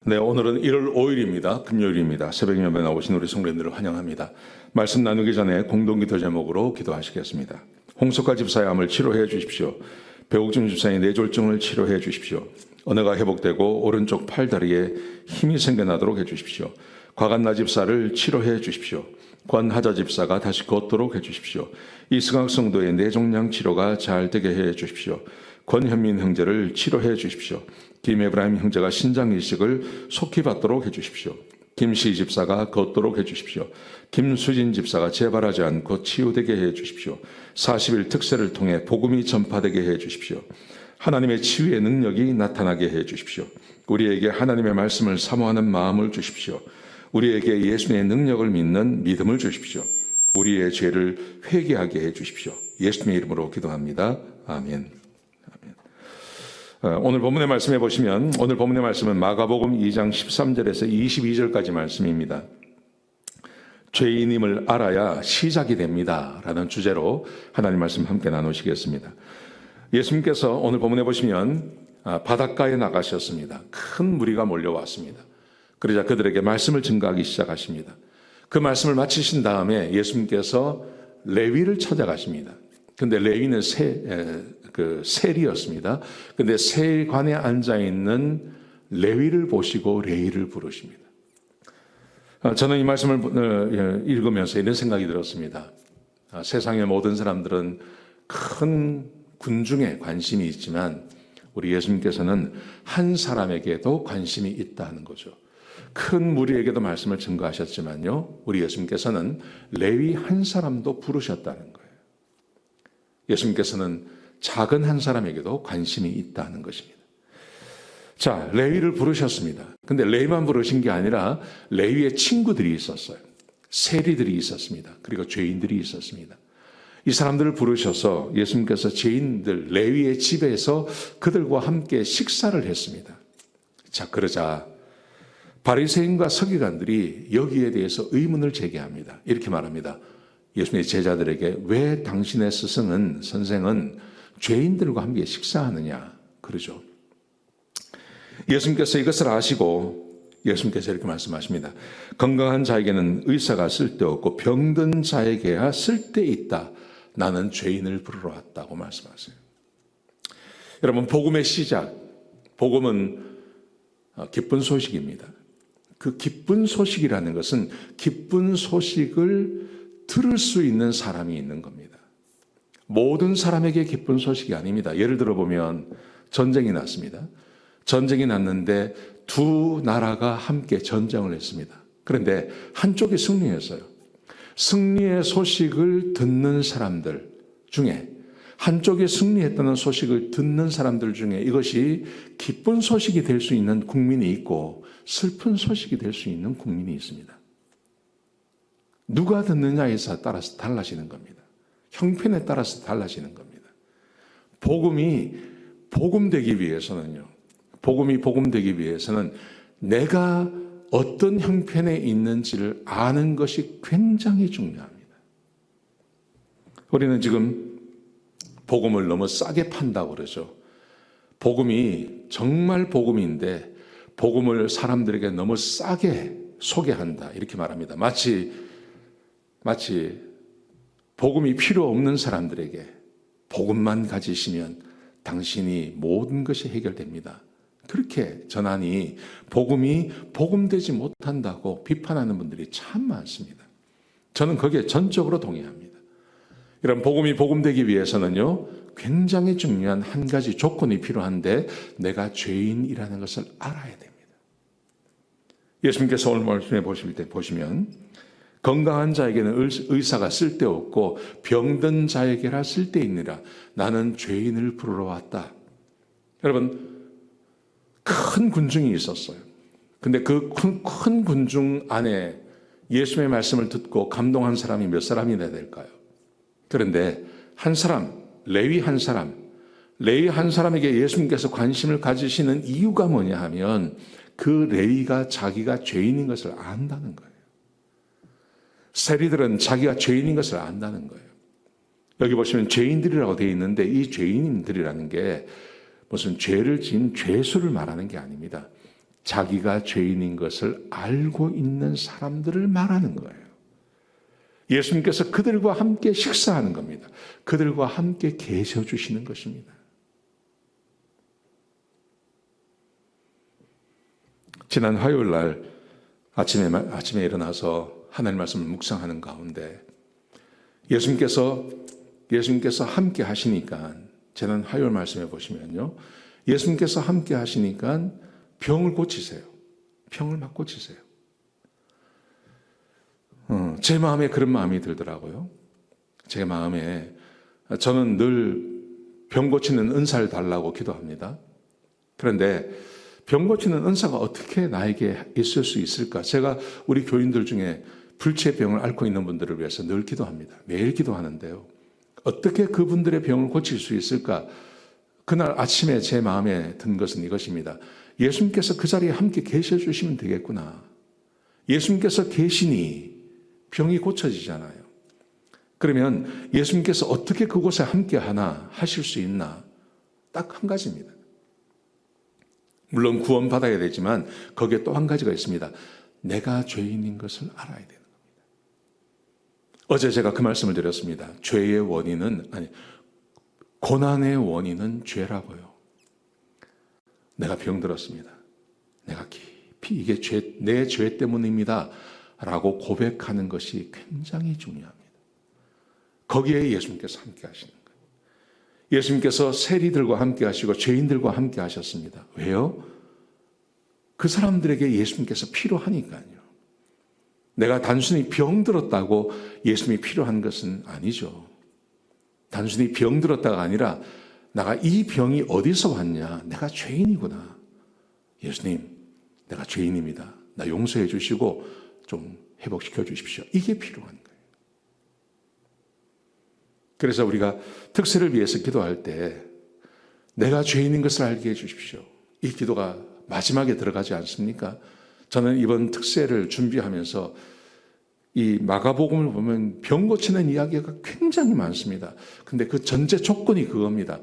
네, 오늘은 1월 5일입니다. 금요일입니다. 새벽 예배 나오신 우리 성도님들을 환영합니다. 말씀 나누기 전에 공동기도 제목으로 기도하시겠습니다. 홍석화 집사의 암을 치료해 주십시오. 배옥준 집사의 뇌졸중을 치료해 주십시오. 언어가 회복되고 오른쪽 팔다리에 힘이 생겨나도록 해 주십시오. 과간나 집사를 치료해 주십시오. 권하자 집사가 다시 걷도록 해 주십시오. 이승학 성도의 뇌종양 치료가 잘 되게 해 주십시오. 권현민 형제를 치료해 주십시오. 김에브라임 형제가 신장 이식을 속히 받도록 해 주십시오. 김시 집사가 걷도록 해 주십시오. 김수진 집사가 재발하지 않고 치유되게 해 주십시오. 40일 특세를 통해 복음이 전파되게 해 주십시오. 하나님의 치유의 능력이 나타나게 해 주십시오. 우리에게 하나님의 말씀을 사모하는 마음을 주십시오. 우리에게 예수님의 능력을 믿는 믿음을 주십시오. 우리의 죄를 회개하게 해 주십시오. 예수님의 이름으로 기도합니다. 아멘. 오늘 본문의 말씀해 보시면 오늘 본문의 말씀은 마가복음 2장 13절에서 22절까지 말씀입니다. 죄인임을 알아야 시작이 됩니다 라는 주제로 하나님 말씀 함께 나누시겠습니다. 예수님께서 오늘 본문에 보시면 바닷가에 나가셨습니다. 큰 무리가 몰려왔습니다. 그러자 그들에게 말씀을 증거하기 시작하십니다. 그 말씀을 마치신 다음에 예수님께서 레위를 찾아가십니다. 근데 레위는 세리였습니다. 근데 세관에 앉아있는 레위를 보시고 레위를 부르십니다. 저는 이 말씀을 읽으면서 이런 생각이 들었습니다. 세상의 모든 사람들은 큰 군중에 관심이 있지만 우리 예수님께서는 한 사람에게도 관심이 있다는 거죠. 큰 무리에게도 말씀을 증거하셨지만요, 우리 예수님께서는 레위 한 사람도 부르셨다는 거예요. 예수님께서는 작은 한 사람에게도 관심이 있다는 것입니다. 자, 레위를 부르셨습니다. 근데 레위만 부르신 게 아니라 레위의 친구들이 있었어요. 세리들이 있었습니다. 그리고 죄인들이 있었습니다. 이 사람들을 부르셔서 예수님께서 죄인들 레위의 집에서 그들과 함께 식사를 했습니다. 자, 그러자 바리새인과 서기관들이 여기에 대해서 의문을 제기합니다. 이렇게 말합니다. 예수님의 제자들에게 왜 당신의 선생은 죄인들과 함께 식사하느냐 그러죠. 예수님께서 이것을 아시고 예수님께서 이렇게 말씀하십니다. 건강한 자에게는 의사가 쓸데없고 병든 자에게야 쓸데있다. 나는 죄인을 부르러 왔다고 말씀하세요. 여러분, 복음의 시작, 복음은 기쁜 소식입니다. 그 기쁜 소식이라는 것은 기쁜 소식을 들을 수 있는 사람이 있는 겁니다. 모든 사람에게 기쁜 소식이 아닙니다. 예를 들어 보면 전쟁이 났습니다. 전쟁이 났는데 두 나라가 함께 전쟁을 했습니다. 그런데 한쪽이 승리했어요. 승리의 소식을 듣는 사람들 중에, 한쪽이 승리했다는 소식을 듣는 사람들 중에 이것이 기쁜 소식이 될 수 있는 국민이 있고 슬픈 소식이 될 수 있는 국민이 있습니다. 누가 듣느냐에 따라서 달라지는 겁니다. 형편에 따라서 달라지는 겁니다. 복음이 복음되기 위해서는요, 복음이 복음되기 위해서는 내가 어떤 형편에 있는지를 아는 것이 굉장히 중요합니다. 우리는 지금 복음을 너무 싸게 판다고 그러죠. 복음이 정말 복음인데 복음을 사람들에게 너무 싸게 소개한다 이렇게 말합니다. 마치 복음이 필요 없는 사람들에게 복음만 가지시면 당신이 모든 것이 해결됩니다. 그렇게 전하니 복음이 복음되지 못한다고 비판하는 분들이 참 많습니다. 저는 거기에 전적으로 동의합니다. 이런 복음이 복음되기 위해서는요, 굉장히 중요한 한 가지 조건이 필요한데 내가 죄인이라는 것을 알아야 됩니다. 예수님께서 오늘 말씀해 보실 때 보시면 건강한 자에게는 의사가 쓸데없고 병든 자에게라 쓸데있느라 나는 죄인을 부르러 왔다. 여러분, 큰 군중이 있었어요. 근데 그 큰 군중 안에 예수님의 말씀을 듣고 감동한 사람이 몇 사람이나 될까요? 그런데 한 사람, 레위 한 사람에게 예수님께서 관심을 가지시는 이유가 뭐냐 하면 그 레위가 자기가 죄인인 것을 안다는 거예요. 세리들은 자기가 죄인인 것을 안다는 거예요. 여기 보시면 죄인들이라고 되어 있는데 이 죄인들이라는 게 무슨 죄를 지은 죄수를 말하는 게 아닙니다. 자기가 죄인인 것을 알고 있는 사람들을 말하는 거예요. 예수님께서 그들과 함께 식사하는 겁니다. 그들과 함께 계셔 주시는 것입니다. 지난 화요일 날 아침에 일어나서 하나님 말씀을 묵상하는 가운데 예수님께서 함께 하시니까, 지난 화요일 말씀해 보시면요, 예수님께서 함께 하시니까 병을 고치세요. 병을 막 고치세요. 제 마음에 그런 마음이 들더라고요. 제 마음에 저는 늘 병 고치는 은사를 달라고 기도합니다. 그런데 병 고치는 은사가 어떻게 나에게 있을 수 있을까? 제가 우리 교인들 중에 불치병을 앓고 있는 분들을 위해서 늘 기도합니다. 매일 기도하는데요. 어떻게 그분들의 병을 고칠 수 있을까? 그날 아침에 제 마음에 든 것은 이것입니다. 예수님께서 그 자리에 함께 계셔 주시면 되겠구나. 예수님께서 계시니 병이 고쳐지잖아요. 그러면 예수님께서 어떻게 그곳에 함께 하실 수 있나? 딱 한 가지입니다. 물론 구원받아야 되지만 거기에 또 한 가지가 있습니다. 내가 죄인인 것을 알아야 되는 겁니다. 어제 제가 그 말씀을 드렸습니다. 고난의 원인은 죄라고요. 내가 병들었습니다. 내가 깊이 이게 내 죄 때문입니다 라고 고백하는 것이 굉장히 중요합니다. 거기에 예수님께서 함께 하시는 거예요. 예수님께서 세리들과 함께 하시고 죄인들과 함께 하셨습니다. 왜요? 그 사람들에게 예수님께서 필요하니까요. 내가 단순히 병들었다고 예수님이 필요한 것은 아니죠. 단순히 병들었다가 아니라 내가 이 병이 어디서 왔냐? 내가 죄인이구나. 예수님, 내가 죄인입니다. 나 용서해 주시고 좀 회복시켜 주십시오. 이게 필요한 거예요. 그래서 우리가 특세를 위해서 기도할 때 내가 죄인인 것을 알게 해 주십시오. 이 기도가 마지막에 들어가지 않습니까? 저는 이번 특세를 준비하면서 이 마가복음을 보면 병 고치는 이야기가 굉장히 많습니다. 근데 그 전제 조건이 그겁니다.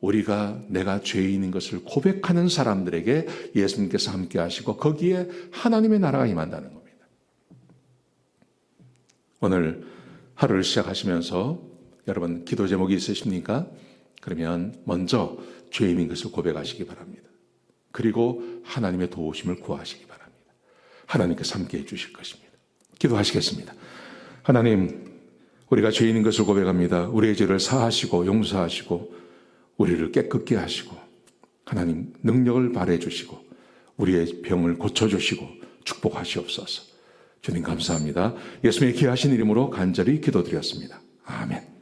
우리가 내가 죄인인 것을 고백하는 사람들에게 예수님께서 함께 하시고 거기에 하나님의 나라가 임한다는 겁니다. 오늘 하루를 시작하시면서 여러분 기도 제목이 있으십니까? 그러면 먼저 죄인인 것을 고백하시기 바랍니다. 그리고 하나님의 도우심을 구하시기 바랍니다. 하나님께서 함께 해주실 것입니다. 기도하시겠습니다. 하나님, 우리가 죄인인 것을 고백합니다. 우리의 죄를 사하시고 용서하시고 우리를 깨끗게 하시고 하나님 능력을 발해 주시고 우리의 병을 고쳐주시고 축복하시옵소서. 주님 감사합니다. 예수님의 귀하신 이름으로 간절히 기도드렸습니다. 아멘.